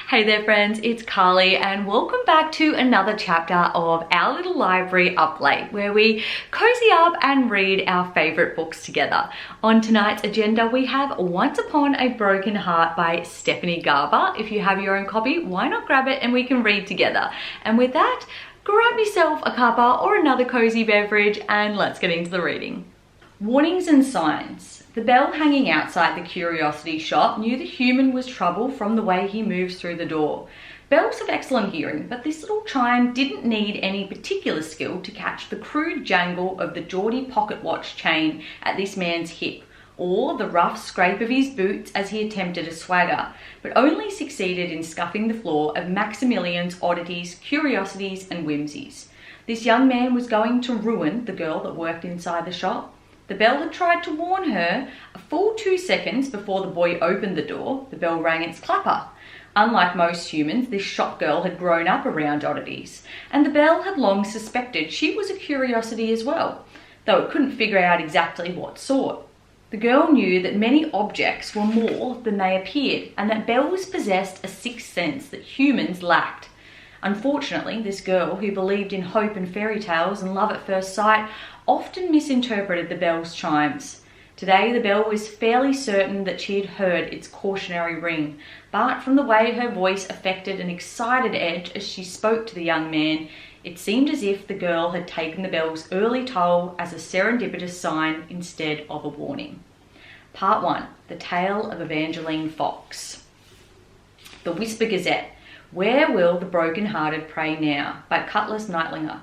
Hey there friends, it's Carly and welcome back to another chapter of our little library up late where we cozy up and read our favourite books together. On tonight's agenda we have Once Upon a Broken Heart by Stephanie Garber. If you have your own copy, why not grab it and we can read together. And with that, grab yourself a cuppa or another cozy beverage and let's get into the reading. Warnings and signs. The bell hanging outside the curiosity shop knew the human was trouble from the way he moves through the door. Bells have excellent hearing, but this little chime didn't need any particular skill to catch the crude jangle of the Geordie pocket watch chain at this man's hip, or the rough scrape of his boots as he attempted a swagger, but only succeeded in scuffing the floor of Maximilian's oddities, curiosities and whimsies. This young man was going to ruin the girl that worked inside the shop. The bell had tried to warn her. A full 2 seconds before the boy opened the door, the bell rang its clapper. Unlike most humans, this shop girl had grown up around oddities, and the bell had long suspected she was a curiosity as well, though it couldn't figure out exactly what sort. The girl knew that many objects were more than they appeared, and that bells possessed a sixth sense that humans lacked. Unfortunately, this girl, who believed in hope and fairy tales and love at first sight, often misinterpreted the bell's chimes. Today, the bell was fairly certain that she had heard its cautionary ring, but from the way her voice affected an excited edge as she spoke to the young man, it seemed as if the girl had taken the bell's early toll as a serendipitous sign instead of a warning. Part 1. The Tale of Evangeline Fox. The Whisper Gazette. Where Will the Broken-Hearted Pray Now? By Cutlass Nightlinger.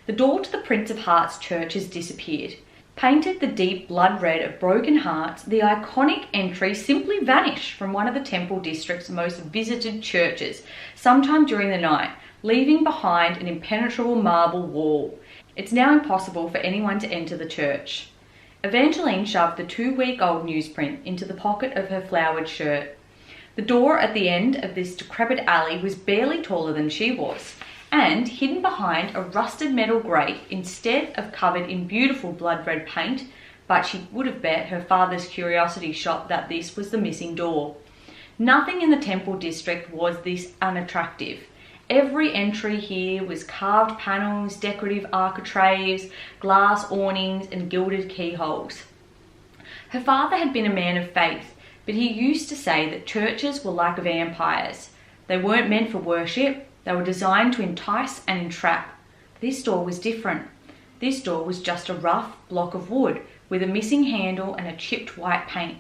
The door to the Prince of Hearts Church has disappeared. Painted the deep blood red of broken hearts, the iconic entry simply vanished from one of the Temple District's most visited churches sometime during the night, leaving behind an impenetrable marble wall. It's now impossible for anyone to enter the church. Evangeline shoved the 2-week-old newsprint into the pocket of her flowered shirt. The door at the end of this decrepit alley was barely taller than she was, and hidden behind a rusted metal grate instead of covered in beautiful blood-red paint, but she would have bet her father's curiosity shop that this was the missing door. Nothing in the Temple District was this unattractive. Every entry here was carved panels, decorative architraves, glass awnings and gilded keyholes. Her father had been a man of faith, but he used to say that churches were like vampires. They weren't meant for worship. They were designed to entice and entrap. This door was different. This door was just a rough block of wood with a missing handle and a chipped white paint.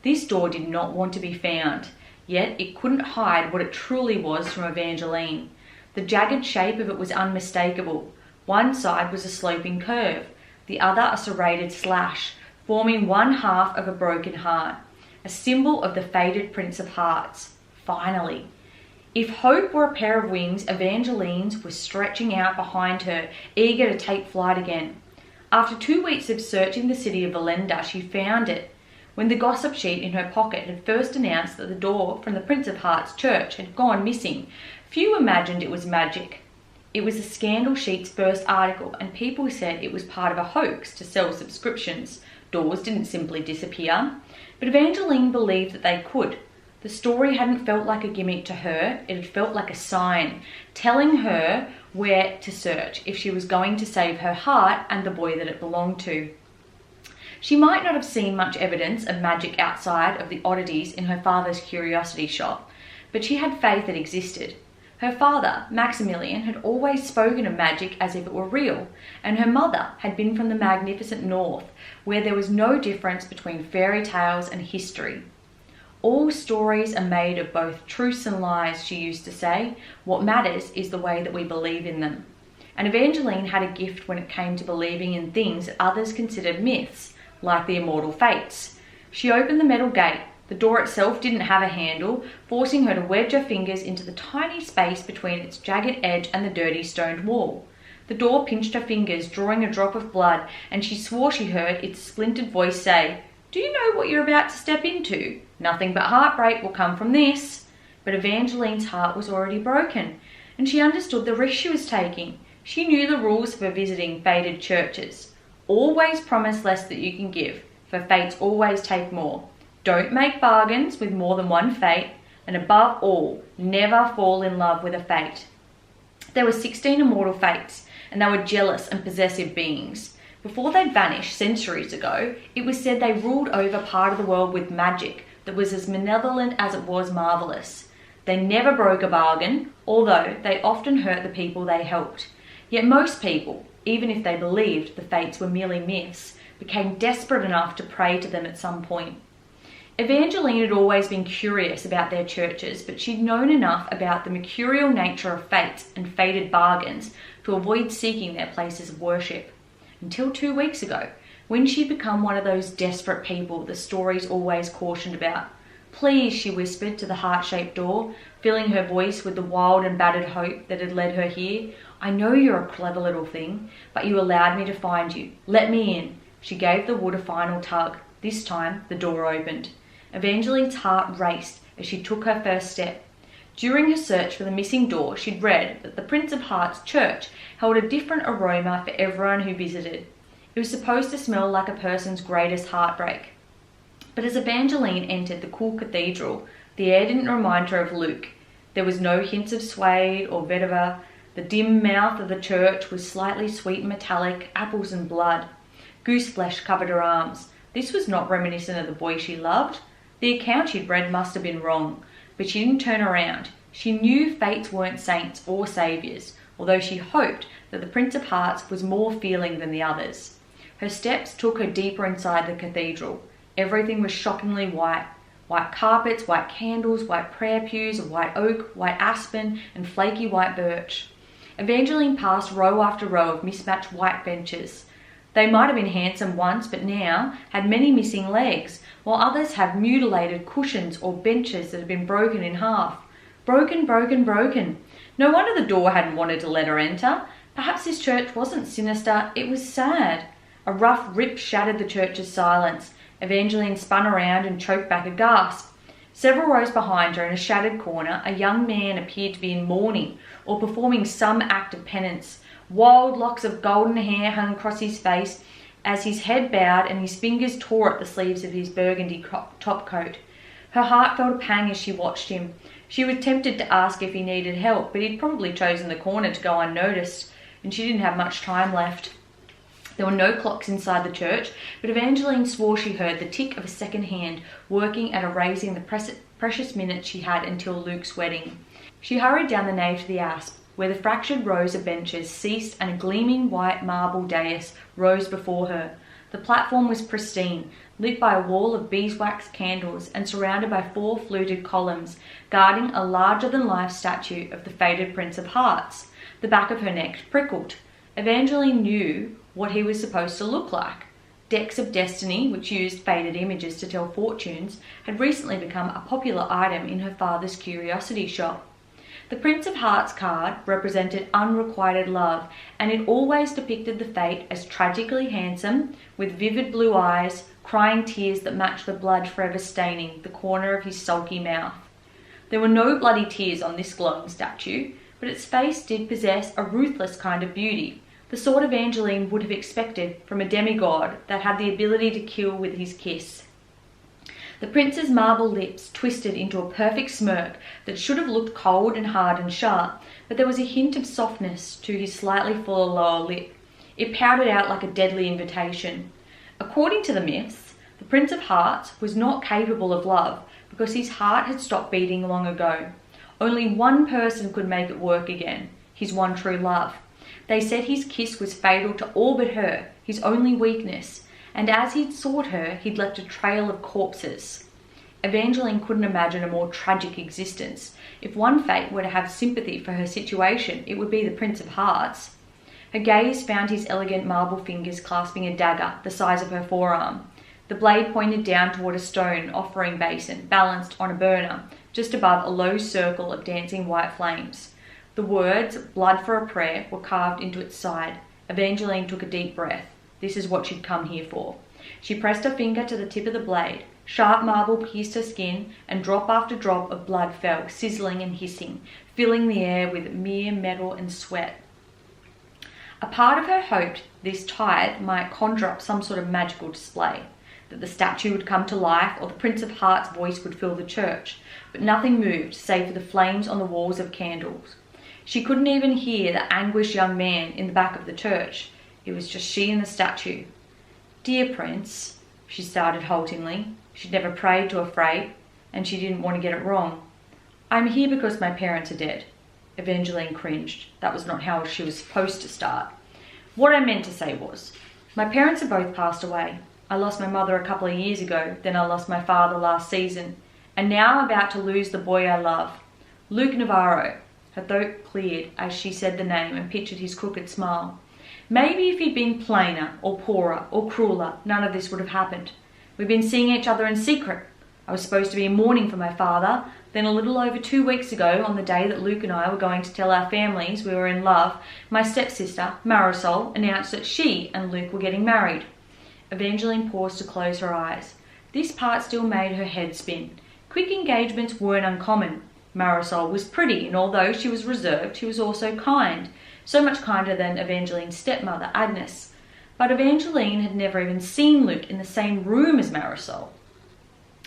This door did not want to be found, yet it couldn't hide what it truly was from Evangeline. The jagged shape of it was unmistakable. One side was a sloping curve, the other a serrated slash, forming one half of a broken heart, a symbol of the faded Prince of Hearts. Finally. If hope were a pair of wings, Evangeline's was stretching out behind her, eager to take flight again. After 2 weeks of searching the city of Valenda, she found it. When the gossip sheet in her pocket had first announced that the door from the Prince of Hearts church had gone missing, few imagined it was magic. It was the scandal sheet's first article, and people said it was part of a hoax to sell subscriptions. Doors didn't simply disappear, but Evangeline believed that they could. The story hadn't felt like a gimmick to her, it had felt like a sign, telling her where to search if she was going to save her heart and the boy that it belonged to. She might not have seen much evidence of magic outside of the oddities in her father's curiosity shop, but she had faith it existed. Her father, Maximilian, had always spoken of magic as if it were real, and her mother had been from the magnificent north, where there was no difference between fairy tales and history. All stories are made of both truths and lies, she used to say. What matters is the way that we believe in them. And Evangeline had a gift when it came to believing in things that others considered myths, like the immortal fates. She opened the metal gate. The door itself didn't have a handle, forcing her to wedge her fingers into the tiny space between its jagged edge and the dirty stone wall. The door pinched her fingers, drawing a drop of blood, and she swore she heard its splintered voice say, "Do you know what you're about to step into? Nothing but heartbreak will come from this." But Evangeline's heart was already broken, and she understood the risk she was taking. She knew the rules for visiting faded churches. Always promise less that you can give, for fates always take more. Don't make bargains with more than one fate. And above all, never fall in love with a fate. There were 16 immortal fates, and they were jealous and possessive beings. Before they'd vanished centuries ago, it was said they ruled over part of the world with magic that was as malevolent as it was marvelous. They never broke a bargain, although they often hurt the people they helped. Yet most people, even if they believed the fates were merely myths, became desperate enough to pray to them at some point. Evangeline had always been curious about their churches, but she'd known enough about the mercurial nature of fates and fated bargains to avoid seeking their places of worship. Until 2 weeks ago, when she'd become one of those desperate people the stories always cautioned about. "Please," she whispered to the heart-shaped door, filling her voice with the wild and battered hope that had led her here. "I know you're a clever little thing, but you allowed me to find you. Let me in." She gave the wood a final tug. This time, the door opened. Evangeline's heart raced as she took her first step. During her search for the missing door, she'd read that the Prince of Hearts Church held a different aroma for everyone who visited. It was supposed to smell like a person's greatest heartbreak. But as Evangeline entered the cool cathedral, the air didn't remind her of Luke. There was no hints of suede or vetiver. The dim mouth of the church was slightly sweet and metallic, apples and blood. Goose flesh covered her arms. This was not reminiscent of the boy she loved. The account she'd read must have been wrong, but she didn't turn around. She knew fates weren't saints or saviours, although she hoped that the Prince of Hearts was more feeling than the others. Her steps took her deeper inside the cathedral. Everything was shockingly white. White carpets, white candles, white prayer pews of white oak, white aspen, and flaky white birch. Evangeline passed row after row of mismatched white benches. They might have been handsome once, but now had many missing legs, while others have mutilated cushions or benches that have been broken in half. Broken, broken, broken. No wonder the door hadn't wanted to let her enter. Perhaps this church wasn't sinister, it was sad. A rough rip shattered the church's silence. Evangeline spun around and choked back a gasp. Several rows behind her in a shattered corner, a young man appeared to be in mourning or performing some act of penance. Wild locks of golden hair hung across his face as his head bowed and his fingers tore at the sleeves of his burgundy topcoat. Her heart felt a pang as she watched him. She was tempted to ask if he needed help, but he'd probably chosen the corner to go unnoticed, and she didn't have much time left. There were no clocks inside the church, but Evangeline swore she heard the tick of a second hand working at erasing the precious minutes she had until Luke's wedding. She hurried down the nave to the asp, where the fractured rows of benches ceased and a gleaming white marble dais rose before her. The platform was pristine, lit by a wall of beeswax candles and surrounded by 4 fluted columns, guarding a larger-than-life statue of the fated Prince of Hearts. The back of her neck prickled. Evangeline knew what he was supposed to look like. Decks of Destiny, which used faded images to tell fortunes, had recently become a popular item in her father's curiosity shop. The Prince of Hearts card represented unrequited love, and it always depicted the fate as tragically handsome, with vivid blue eyes, crying tears that matched the blood forever staining the corner of his sulky mouth. There were no bloody tears on this glowing statue, but its face did possess a ruthless kind of beauty, the sort Evangeline would have expected from a demigod that had the ability to kill with his kiss. The prince's marble lips twisted into a perfect smirk that should have looked cold and hard and sharp, but there was a hint of softness to his slightly fuller lower lip. It pouted out like a deadly invitation. According to the myths, the Prince of Hearts was not capable of love because his heart had stopped beating long ago. Only one person could make it work again, his one true love. They said his kiss was fatal to all but her, his only weakness, and as he'd sought her, he'd left a trail of corpses. Evangeline couldn't imagine a more tragic existence. If one fate were to have sympathy for her situation, it would be the Prince of Hearts. Her gaze found his elegant marble fingers clasping a dagger the size of her forearm. The blade pointed down toward a stone offering basin balanced on a burner, just above a low circle of dancing white flames. The words, "blood for a prayer," were carved into its side. Evangeline took a deep breath. This is what she'd come here for. She pressed her finger to the tip of the blade. Sharp marble pierced her skin, and drop after drop of blood fell, sizzling and hissing, filling the air with mere metal and sweat. A part of her hoped this tithe might conjure up some sort of magical display. that the statue would come to life or the Prince of Heart's voice would fill the church, but nothing moved save for the flames on the walls of candles. She couldn't even hear the anguished young man in the back of the church. It was just she and the statue. "Dear Prince," she started haltingly. She'd never prayed to a freight, and she didn't want to get it wrong. "I'm here because my parents are dead." Evangeline cringed. That was not how she was supposed to start. "What I meant to say was, my parents have both passed away. I lost my mother a couple of years ago, then I lost my father last season, and now I'm about to lose the boy I love. Luke Navarro." Her throat cleared as she said the name and pictured his crooked smile. "Maybe if he'd been plainer or poorer or crueler, none of this would have happened. We've been seeing each other in secret. I was supposed to be in mourning for my father, then a little over 2 weeks ago, on the day that Luke and I were going to tell our families we were in love, my stepsister, Marisol, announced that she and Luke were getting married." Evangeline paused to close her eyes. This part still made her head spin. Quick engagements weren't uncommon. Marisol was pretty, and although she was reserved, she was also kind, so much kinder than Evangeline's stepmother, Agnes. But Evangeline had never even seen Luke in the same room as Marisol.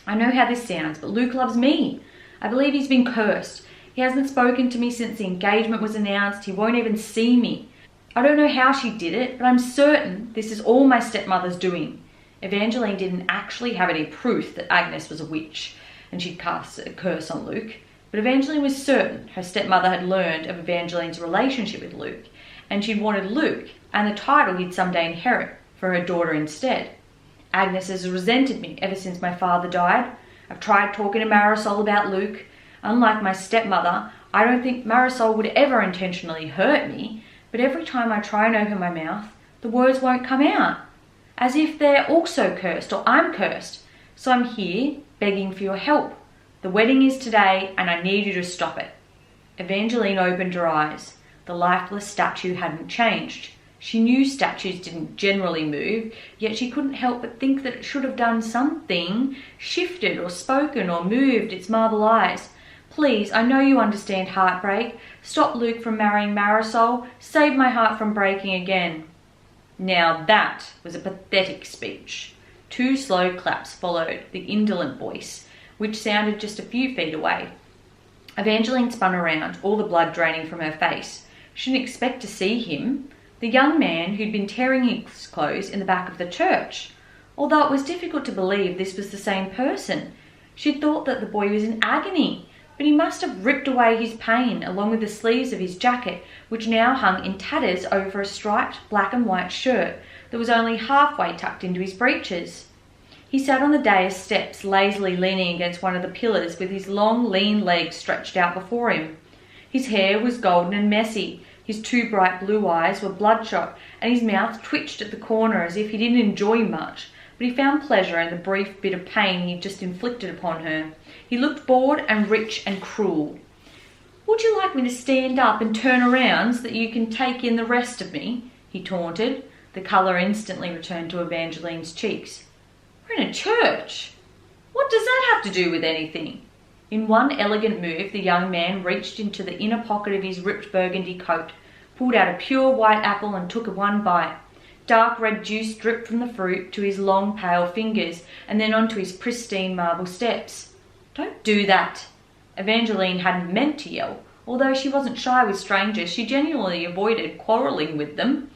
"I know how this sounds, but Luke loves me. I believe he's been cursed. He hasn't spoken to me since the engagement was announced. He won't even see me. I don't know how she did it, but I'm certain this is all my stepmother's doing." Evangeline didn't actually have any proof that Agnes was a witch and she'd cast a curse on Luke, but Evangeline was certain her stepmother had learned of Evangeline's relationship with Luke, and she'd wanted Luke and the title he'd someday inherit for her daughter instead. "Agnes has resented me ever since my father died. I've tried talking to Marisol about Luke. Unlike my stepmother, I don't think Marisol would ever intentionally hurt me, but every time I try and open my mouth, the words won't come out, as if they're also cursed or I'm cursed. So I'm here begging for your help. The wedding is today and I need you to stop it." Evangeline opened her eyes. The lifeless statue hadn't changed. She knew statues didn't generally move, yet she couldn't help but think that it should have done something, shifted or spoken or moved its marble eyes. "Please, I know you understand heartbreak. Stop Luke from marrying Marisol. Save my heart from breaking again." Now that was a pathetic speech. 2 slow claps followed the indolent voice, which sounded just a few feet away. Evangeline spun around, all the blood draining from her face. She didn't expect to see him, the young man who'd been tearing his clothes in the back of the church. Although it was difficult to believe this was the same person. She'd thought that the boy was in agony, but he must have ripped away his pain along with the sleeves of his jacket, which now hung in tatters over a striped black and white shirt that was only halfway tucked into his breeches. He sat on the dais steps, lazily leaning against one of the pillars with his long, lean legs stretched out before him. His hair was golden and messy, his 2 bright blue eyes were bloodshot, and his mouth twitched at the corner as if he didn't enjoy much, but he found pleasure in the brief bit of pain he'd just inflicted upon her. He looked bored and rich and cruel. "Would you like me to stand up and turn around so that you can take in the rest of me?" he taunted. The colour instantly returned to Evangeline's cheeks. "We're in a church. What does that have to do with anything?" In one elegant move, the young man reached into the inner pocket of his ripped burgundy coat, pulled out a pure white apple and took one bite. Dark red juice dripped from the fruit to his long pale fingers and then onto his pristine marble steps. "Don't do that!" Evangeline hadn't meant to yell. Although she wasn't shy with strangers, she genuinely avoided quarrelling with them.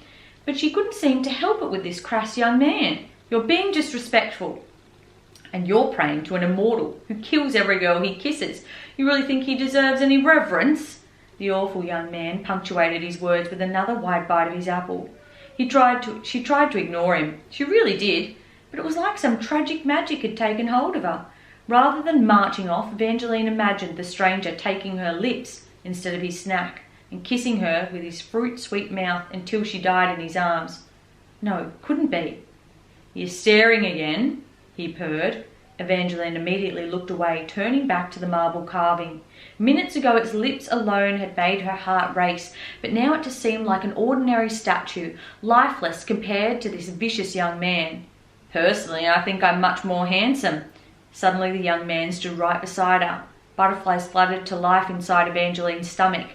But she couldn't seem to help it with this crass young man. "You're being disrespectful. And you're praying to an immortal who kills every girl he kisses. You really think he deserves any reverence?" The awful young man punctuated his words with another wide bite of his apple. She tried to ignore him. She really did. But it was like some tragic magic had taken hold of her. Rather than marching off, Evangeline imagined the stranger taking her lips instead of his snack and kissing her with his fruit-sweet mouth until she died in his arms. No, couldn't be. "You're staring again," he purred. Evangeline immediately looked away, turning back to the marble carving. Minutes ago its lips alone had made her heart race, but now it just seemed like an ordinary statue, lifeless compared to this vicious young man. "Personally, I think I'm much more handsome." Suddenly the young man stood right beside her. Butterflies fluttered to life inside Evangeline's stomach.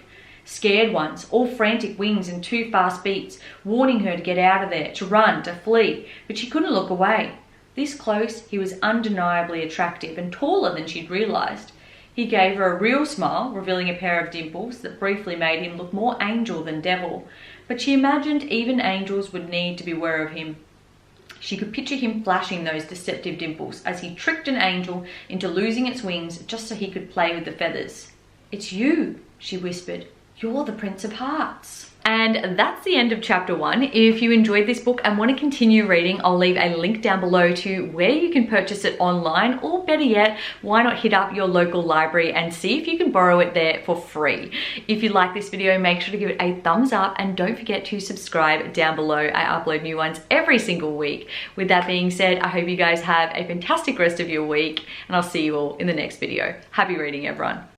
Scared ones, all frantic wings and 2 fast beats, warning her to get out of there, to run, to flee, but she couldn't look away. This close, he was undeniably attractive and taller than she'd realised. He gave her a real smile, revealing a pair of dimples that briefly made him look more angel than devil, but she imagined even angels would need to beware of him. She could picture him flashing those deceptive dimples as he tricked an angel into losing its wings just so he could play with the feathers. "It's you," she whispered. "You're the Prince of Hearts." And that's the end of chapter 1. If you enjoyed this book and want to continue reading, I'll leave a link down below to where you can purchase it online, or better yet, why not hit up your local library and see if you can borrow it there for free. If you like this video, make sure to give it a thumbs up and don't forget to subscribe down below. I upload new ones every single week. With that being said, I hope you guys have a fantastic rest of your week, and I'll see you all in the next video. Happy reading, everyone.